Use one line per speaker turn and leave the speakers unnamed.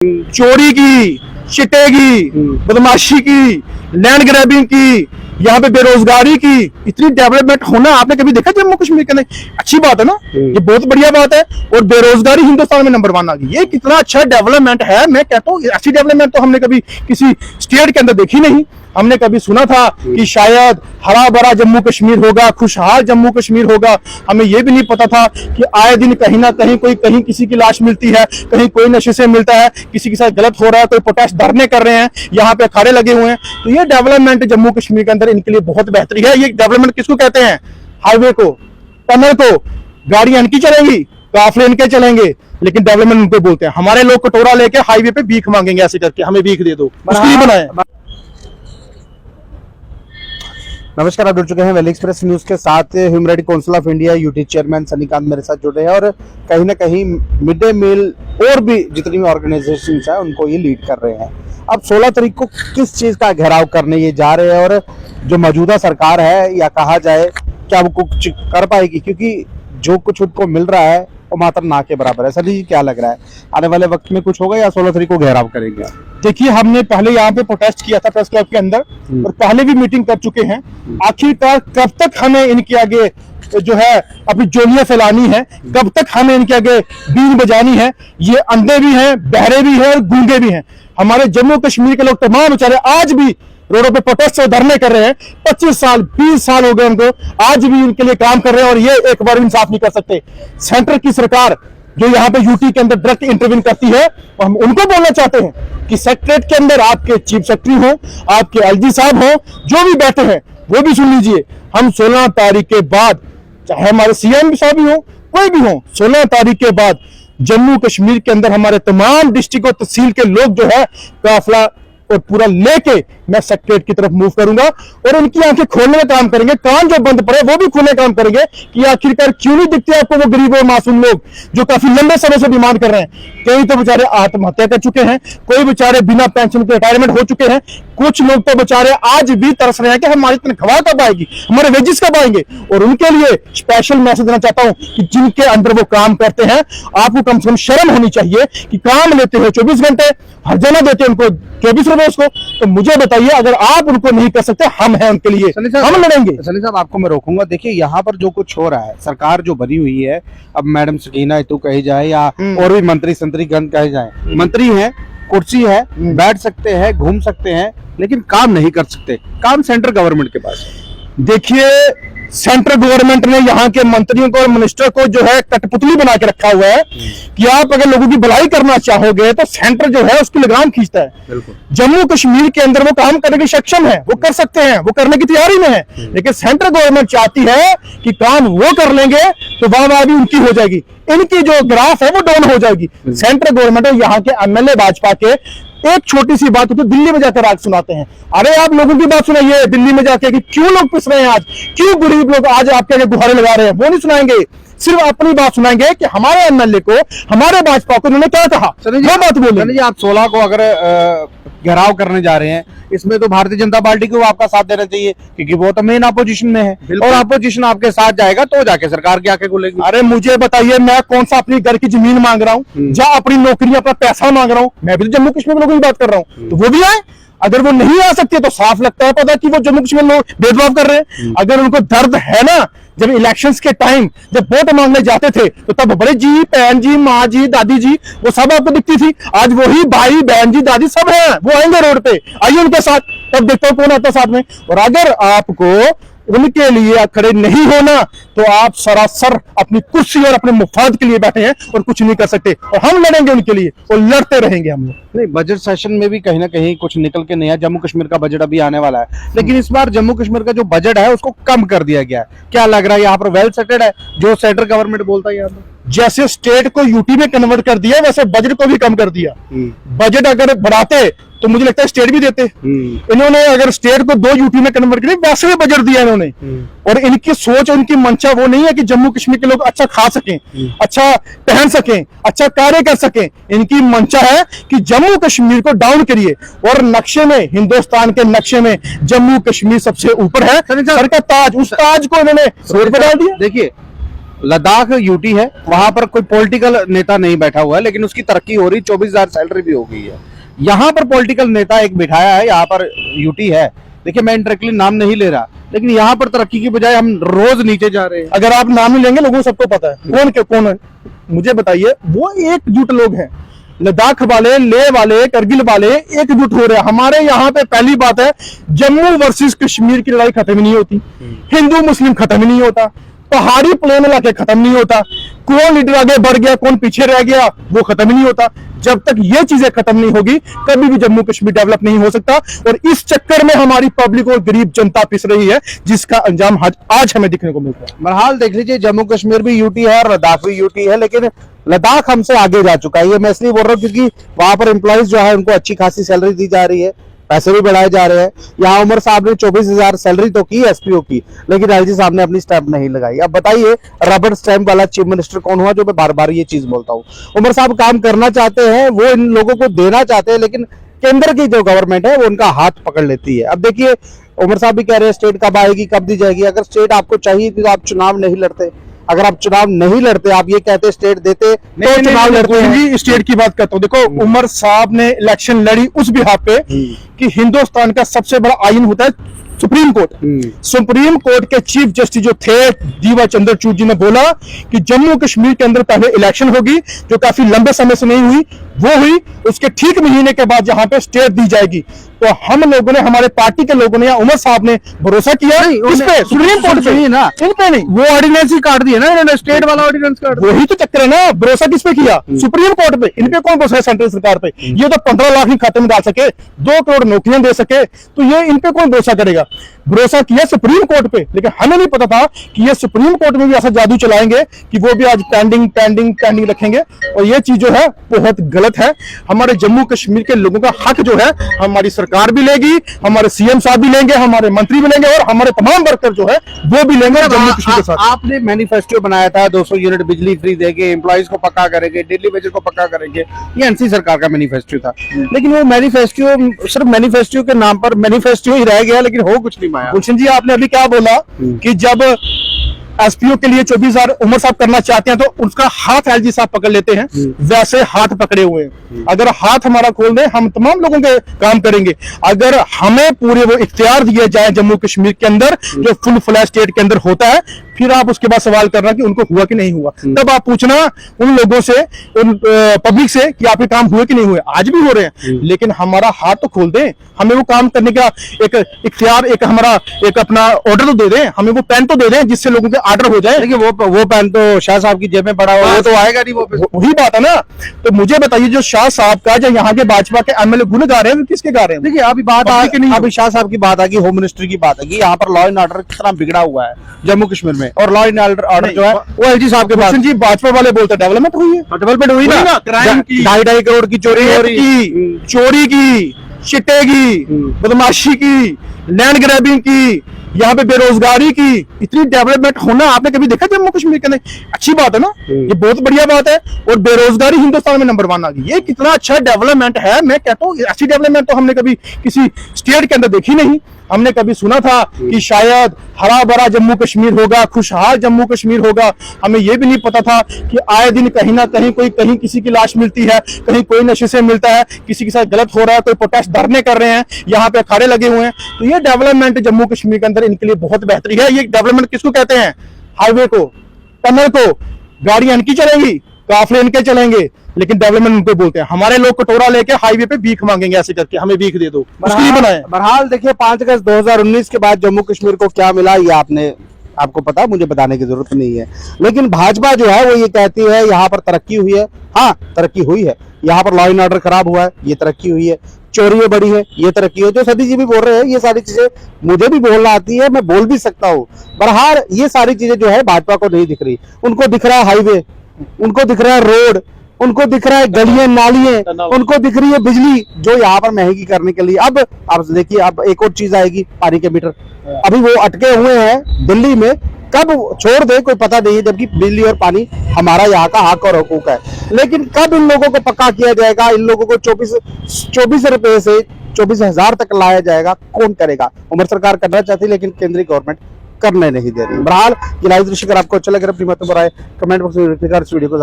चोरी की, चिट्टे की, बदमाशी की, लैंड ग्रैबिंग की, यहाँ पे बेरोजगारी की, इतनी डेवलपमेंट होना आपने कभी देखा जम्मू कश्मीर के अंदर? अच्छी बात है ना, ये बहुत बढ़िया बात है। और बेरोजगारी हिंदुस्तान में नंबर 1 आ गई, ये कितना अच्छा डेवलपमेंट है। मैं कहता हूँ ऐसी डेवलपमेंट तो हमने कभी किसी स्टेट के अंदर देखी नहीं। हमने कभी सुना था कि शायद हरा भरा जम्मू कश्मीर होगा, खुशहाल जम्मू कश्मीर होगा। हमें यह भी नहीं पता था कि आए दिन कहीं ना कहीं कहीं किसी की लाश मिलती है, कहीं कोई नशे से मिलता है, किसी के साथ गलत हो रहा है, कोई प्रोटेस्ट धरने कर रहे हैं, यहाँ पे अखाड़े लगे हुए हैं। तो ये डेवलपमेंट जम्मू कश्मीर के अंदर इनके लिए बहुत बेहतरी है। ये डेवलपमेंट किसको कहते हैं? हाईवे को, टनल को, गाड़ियां इनकी चलेंगी, काफले इनके चलेंगे, लेकिन डेवलपमेंट उनको बोलते हैं। हमारे लोग कटोरा लेके हाईवे पे भीख मांगेंगे ऐसे करके, हमें भीख दे दो, उसके लिए बनाए।
नमस्कार, आप जुड़ चुके हैं वैली एक्सप्रेस न्यूज के साथ। Human right council of India UT chairman Sanikant मेरे साथ जुड़े हैं और कहीं ना कहीं मिड डे मील और भी जितनी भी ऑर्गेनाइजेशंस हैं उनको ये लीड कर रहे हैं। अब 16 तारीख को किस चीज का घेराव करने ये जा रहे हैं और जो मौजूदा सरकार है या कहा जाए क्या वो कुछ कर पाएगी? क्योंकि जो कुछ उनको मिल रहा है वो मात्र ना के बराबर है। सर जी, क्या लग रहा है आने वाले वक्त में कुछ होगा या 16 तारीख को घेराव करेंगे?
देखिए, हमने पहले यहाँ पे प्रोटेस्ट किया था प्रेस क्लब के अंदर और पहले भी मीटिंग कर चुके हैं। आखिरकार कब तक हमें इनके आगे जो है अपनी जोलियां फैलानी है, कब तक हमें इनके आगे बीन बजानी है? ये अंधे भी हैं, बहरे भी हैं और गूंगे भी हैं। हमारे जम्मू कश्मीर के लोग तमाम बेचारे आज भी रोडों पे प्रोटेस्ट से धरने कर रहे हैं। 25 साल 20 साल हो गए उनको, आज भी इनके लिए काम कर रहे हैं और ये एक बार इंसाफ नहीं कर सकते। सेंटर की सरकार जो यहाँ पे यूटी के अंदर डायरेक्ट इंटरव्यू करती है, तो हम उनको बोलना चाहते हैं कि सेक्रेटरीट के अंदर आपके चीफ सेक्रेटरी हो, आपके एलजी साहब हो, जो भी बैठे हैं वो भी सुन लीजिए। हम 16 तारीख के बाद, चाहे हमारे सीएम साहब भी हो, कोई भी हो, 16 तारीख के बाद जम्मू कश्मीर के अंदर हमारे तमाम डिस्ट्रिक्ट और तहसील के लोग जो है काफिला और पूरा लेके मैं सेक्रेटरीट की तरफ मूव करूंगा और उनकी आंखें खोलने का काम करेंगे। कान जो बंद पड़े वो भी खोलने का काम करेंगे कि आखिरकार क्यों नहीं दिखते आपको वो गरीब और मासूम लोग जो काफी लंबे समय से डिमांड कर रहे हैं। कई तो बेचारे आत्महत्या कर चुके हैं, कोई बेचारे बिना पेंशन के रिटायरमेंट हो चुके हैं, कुछ लोग तो बेचारे आज भी तरस रहे हैं कि हमारी तनख्वाह कब आएगी, हमारे वेजिस कब आएंगे। और उनके लिए स्पेशल मैसेज देना चाहता हूं कि जिनके अंदर वो काम करते हैं, आपको कम से कम शर्म होनी चाहिए कि काम लेते हो 24 घंटे, हर्जाना देते हैं उनको 24 रुपए उसको। तो मुझे बताइए, अगर आप उनको नहीं कर सकते, हम हैं उनके लिए, हम लड़ेंगे।
सनी साहब, आपको मैं रोकूंगा। देखिए, यहाँ पर जो कुछ हो रहा है, सरकार जो बनी हुई है, अब मैडम सकीना इतू कही जाए या और भी मंत्री संतरी गण कहे जाए, मंत्री है, कुर्सी है, बैठ सकते हैं, घूम सकते हैं, लेकिन काम नहीं कर सकते। काम सेंट्रल गवर्नमेंट के पास।
देखिए, सेंट्रल गवर्नमेंट ने यहाँ के मंत्रियों को और मिनिस्टर को जो है कठपुतली बना के रखा हुआ है कि आप अगर लोगों की भलाई करना चाहोगे तो सेंटर जो है उसकी लगाम खींचता है। जम्मू कश्मीर के अंदर वो काम करने की सक्षम है, वो कर सकते हैं, वो करने की तैयारी में है, लेकिन सेंट्रल गवर्नमेंट चाहती है कि काम वो कर लेंगे तो वाह भी उनकी हो जाएगी, इनकी जो ग्राफ है वो डाउन हो जाएगी। सेंट्रल गवर्नमेंट और यहाँ के एमएलए भाजपा के एक छोटी सी बात होती है, दिल्ली में जाकर राग सुनाते हैं। अरे आप लोगों की बात सुनाइए दिल्ली में जाके कि क्यों लोग पिस रहे हैं आज, क्यों गरीब लोग आज आपके आगे गुहारे लगा रहे हैं, वो नहीं सुनाएंगे। सिर्फ अपनी बात सुनाएंगे कि हमारे एमएलए को, हमारे भाजपा को उन्होंने क्या कहा, वो बात बोले।
आप 16 को अगर घेराव करने जा रहे हैं, इसमें तो भारतीय जनता पार्टी को आपका साथ देना चाहिए क्योंकि वो तो मेन अपोजिशन में है और अपोजिशन आपके साथ जाएगा तो जाके सरकार की आंखें खुलेगी।
अरे मुझे बताइए, मैं कौन सा अपनी घर की जमीन मांग रहा हूँ या अपनी नौकरी, अपना पैसा मांग रहा हूँ? मैं भी जम्मू कश्मीर के लोगों की बात कर रहा हूँ, तो वो भी आए। अगर वो नहीं आ सकते तो साफ लगता है पता कि वो जम्मू कश्मीर लोग भेदभाव कर रहे हैं। अगर उनको दर्द है ना, जब इलेक्शंस के टाइम जब वोट मांगने जाते थे तो तब बड़े जी, बहन जी, माँ जी, दादी जी, वो सब आपको दिखती थी। आज वही भाई, बहन जी, दादी सब हैं, वो आएंगे रोड पे, आइए उनके साथ, तब देखता हूँ कौन आता है साथ में। और अगर आपको उनके लिए खड़े नहीं होना तो आप सरासर अपनी कुर्सी और अपने मुफाद के लिए बैठे हैं और कुछ नहीं कर सकते। और हम लड़ेंगे उनके लिए और लड़ते रहेंगे हम लोग।
नहीं, बजट सेशन में भी कहीं ना कहीं कुछ निकल के नहीं है। जम्मू कश्मीर का बजट अभी आने वाला है, लेकिन इस बार जम्मू कश्मीर का जो बजट है उसको कम कर दिया गया है। क्या लग रहा है यहाँ पर वेल सेटेड है जो सेंट्रल गवर्नमेंट बोलता है? यहाँ पर
जैसे स्टेट को यूटी में कन्वर्ट कर दिया वैसे बजट को भी कम कर दिया। बजट अगर बढ़ाते तो मुझे लगता है स्टेट भी देते। इन्होंने अगर स्टेट को 2 यूटी में कन्वर्ट किया, वैसे भी बजट दिया इन्होंने। और इनकी सोच, उनकी मंशा वो नहीं है कि जम्मू कश्मीर के लोग अच्छा खा सकें, अच्छा पहन सकें, अच्छा कार्य कर सकें। इनकी मंशा है कि जम्मू कश्मीर को डाउन करिए और नक्शे में, हिंदुस्तान के नक्शे में जम्मू कश्मीर सबसे ऊपर है। सर का ताज, उस ताज को इन्होंने रोड पर डाल दिया।
देखिए, लद्दाख यूटी है, वहां पर कोई पॉलिटिकल नेता नहीं बैठा हुआ है, लेकिन उसकी तरक्की हो रही, 24,000 सैलरी भी हो गई है। यहाँ पर पॉलिटिकल नेता एक बिठाया है, यहाँ पर यूटी है। देखिए मैं इंटरेक्टली नाम नहीं ले रहा, लेकिन यहाँ पर तरक्की की बजाय हम रोज नीचे जा रहे हैं।
अगर आप नाम नहीं लेंगे लोगों को सबको पता है कौन है, मुझे बताइए। वो एकजुट लोग हैं, लद्दाख वाले, लेह वाले, करगिल वाले एकजुट हो रहे हैं। हमारे यहाँ पे पहली बात है, जम्मू वर्सेस कश्मीर की लड़ाई खत्म ही नहीं होती, हिंदू मुस्लिम खत्म ही नहीं होता, पहाड़ी प्लेन इलाके खत्म नहीं होता, कौन लीडर आगे बढ़ गया कौन पीछे रह गया वो खत्म ही नहीं होता। जब तक ये चीजें खत्म नहीं होगी कभी भी जम्मू कश्मीर डेवलप नहीं हो सकता। और इस चक्कर में हमारी पब्लिक और गरीब जनता पिस रही है, जिसका अंजाम आज हमें दिखने को मिलता है।
बहरहाल देख लीजिए, जम्मू कश्मीर भी यूटी है और लद्दाख भी यूटी है, लेकिन लद्दाख हमसे आगे जा चुका है। ये मैं इसलिए बोल रहा हूँ क्योंकि वहां पर एम्प्लॉइज जो है उनको अच्छी खासी सैलरी दी जा रही है, पैसे भी बढ़ाए जा रहे हैं। यहाँ उमर साहब ने 24,000 सैलरी तो की एसपीओ की, लेकिन एलजी साहब ने अपनी स्टैंप नहीं लगाई। अब बताइए रबड़ स्टैंप वाला चीफ मिनिस्टर कौन हुआ, जो मैं बार बार ये चीज बोलता हूँ। उमर साहब काम करना चाहते हैं, वो इन लोगों को देना चाहते हैं, लेकिन केंद्र की जो गवर्नमेंट है वो उनका हाथ पकड़ लेती है। अब देखिए उमर साहब भी कह रहे हैं स्टेट कब आएगी, कब दी जाएगी। अगर स्टेट आपको चाहिए तो आप चुनाव नहीं लड़ते, अगर आप चुनाव नहीं लड़ते, आप ये कहते स्टेट देते तो चुनाव लड़ते हैं।
जी स्टेट की बात करता हूँ, देखो उमर साहब ने इलेक्शन लड़ी उस बिहाफ पे कि हिंदुस्तान का सबसे बड़ा आइन होता है सुप्रीम कोर्ट। सुप्रीम कोर्ट के चीफ जस्टिस जो थे दीवा चंद्रचूड़ जी ने बोला कि जम्मू कश्मीर के अंदर पहले इलेक्शन होगी, जो काफी लंबे समय से नहीं हुई, वो हुई, उसके ठीक महीने के बाद यहाँ पे स्टेट दी जाएगी। तो हम लोगों ने, हमारे पार्टी के लोगों ने या उमर साहब ने भरोसा किया इस पे, सुप्रीम कोर्ट पे ना, इन पे नहीं।
वो ऑर्डिनेंस ही काट दिया ना इन्होंने, स्टेट वाला ऑर्डिनेंस काट दिया।
वही तो चक्कर है ना, भरोसा किस पे किया? सुप्रीम कोर्ट पे। इन पे कौन भरोसा है सेंट्रल सरकार पे? ये तो 15 लाख ही खाते में डाल सके, 2 करोड़ नौकरियां दे सके, तो ये इन पे कौन भरोसा करेगा? भरोसा किया सुप्रीम कोर्ट पे, लेकिन हमें नहीं पता था कि ये सुप्रीम कोर्ट में भी ऐसा जादू चलाएंगे कि वो भी आज पेंडिंग रखेंगे। और ये चीज जो है बहुत गलत है। हमारे जम्मू कश्मीर के लोगों का हक जो है हमारी सरकार भी लेगी, हमारे सीएम साहब भी लेंगे, हमारे मंत्री भी लेंगे, और हमारे तमाम वर्कर जो है वो भी लेंगे जम्मू कश्मीर के साथ।
आपने मैनिफेस्टो बनाया था 200 यूनिट बिजली फ्री देंगे, एम्प्लॉइज को पक्का करेंगे, डेली वेजर को पक्का करेंगे, ये एनसी सरकार का मैनिफेस्टो था। लेकिन वो मैनिफेस्टो सिर्फ मैनिफेस्टो के नाम पर मैनिफेस्टो ही रह गया, लेकिन हो कुछ नहीं पाया।
गुलशन जी आपने अभी क्या बोला कि जब एसपीओ के लिए 24,000 उमर साहब करना चाहते हैं तो उसका हाथ एलजी साहब पकड़ लेते हैं, वैसे हाथ पकड़े हुए हैं। अगर हाथ हमारा खोल दें हम तमाम लोगों के काम करेंगे। अगर हमें पूरे वो इख्तियार दिए जाए जम्मू कश्मीर के अंदर जो फुल फ्लैश स्टेट के अंदर होता है, फिर आप उसके बाद सवाल करना कि उनको हुआ कि नहीं हुआ। तब आप पूछना उन लोगों से, उन पब्लिक से कि आपके काम हुए कि नहीं हुए। आज भी हो रहे हैं, लेकिन हमारा हाथ तो खोल दें, हमें वो काम करने का एक इख्तियार, एक हमारा एक अपना ऑर्डर तो दे दें, हमें वो पेन तो दे दें जिससे लोगों के ऑर्डर हो जाए।
देखिए वो पेन तो शाह साहब की जेब में पड़ा हुआ, वो तो आएगा नहीं।
वही बात है ना। तो मुझे बताइए जो शाह साहब का, जो यहाँ के भाजपा के एमएलए गुण गा रहे हैं, किसके गा रहे हैं?
देखिए अभी अभी शाह साहब की बात आ गई, होम मिनिस्टर की बात आ गई। यहाँ पर लॉ एंड ऑर्डर कितना बिगड़ा हुआ है जम्मू कश्मीर में, और लॉ एंड ऑर्डर जो है वो एलजी साहब के पास।
जी भाजपा वाले बोलते डेवलपमेंट हुई है,
डेवलपमेंट हुई ना,
क्राइम की
2.5 करोड़ की चोरी हो रही,
चोरी की, चिट्टे की, बदमाशी की, लैंड ग्रैबिंग की, यहाँ पे बेरोजगारी की, इतनी डेवलपमेंट होना आपने कभी देखा जम्मू कश्मीर के अंदर? अच्छी बात है ना, ये बहुत बढ़िया बात है। और बेरोजगारी हिंदुस्तान में नंबर 1 आ गई, ये कितना अच्छा डेवलपमेंट है। मैं कहता हूँ ऐसी डेवलपमेंट तो हमने कभी किसी स्टेट के अंदर देखी नहीं। हमने कभी सुना था कि शायद हरा भरा जम्मू कश्मीर होगा, खुशहाल जम्मू कश्मीर होगा। हमें यह भी नहीं पता था कि आए दिन कहीं ना कहीं कहीं किसी की लाश मिलती है, कहीं कोई नशे से मिलता है, किसी के साथ गलत हो रहा है, कोई प्रोटेस्ट धरने कर रहे हैं, यहाँ पे अखाड़े लगे हुए हैं। तो ये डेवलपमेंट जम्मू कश्मीर के अंदर इनके लिए बहुत बेहतरी है। ये डेवलपमेंट किसको कहते हैं? हाईवे को, टनल को, गाड़ियां इनकी चलेंगी, काफले इनके चलेंगे, लेकिन डेवलपमेंट उनको बोलते हैं। हमारे लोग कटोरा लेके हाईवे पे भीख मांगेंगे ऐसे करके, हमें भीख दे दो, उसके लिए बनाए।
बहरहाल देखिए 5 अगस्त 2019 के बाद जम्मू कश्मीर को क्या मिला ये आपको पता, मुझे बताने की जरूरत नहीं है। लेकिन भाजपा जो है वो ये कहती है यहाँ पर तरक्की हुई है। हाँ तरक्की हुई है, यहाँ पर लॉ एंड ऑर्डर खराब हुआ है, ये तरक्की हुई है, चोरी बढ़ी है, ये तरक्की है। जो सदी जी भी बोल रहे हैं ये सारी चीजें मुझे भी बोलना आती है, मैं बोल भी सकता हूँ। बहरहाल ये सारी चीजें जो है भाजपा को नहीं दिख रही। उनको दिख रहा है हाईवे, उनको दिख रहा है रोड, उनको दिख रहा है गलियां नालियां, उनको दिख रही है बिजली जो यहाँ पर महंगी करने के लिए। अब आप देखिए, अब एक और चीज आएगी, पानी के मीटर। अभी वो अटके हुए हैं दिल्ली में, कब छोड़ दे कोई पता नहीं है, जबकि बिजली और पानी हमारा यहाँ का हक और हुकूक है। लेकिन कब इन लोगों को पक्का किया जाएगा, इन लोगों को 24 रुपए से 24,000 तक लाया जाएगा, कौन करेगा? उमर सरकार करना चाहती है, लेकिन केंद्रीय गवर्नमेंट करने नहीं दे रही है। बहरहाल ये लाइव दृश्य अगर आपको अच्छा लगे अपनी बातों पर आए कमेंट बॉक्स में लिखकर इस वीडियो को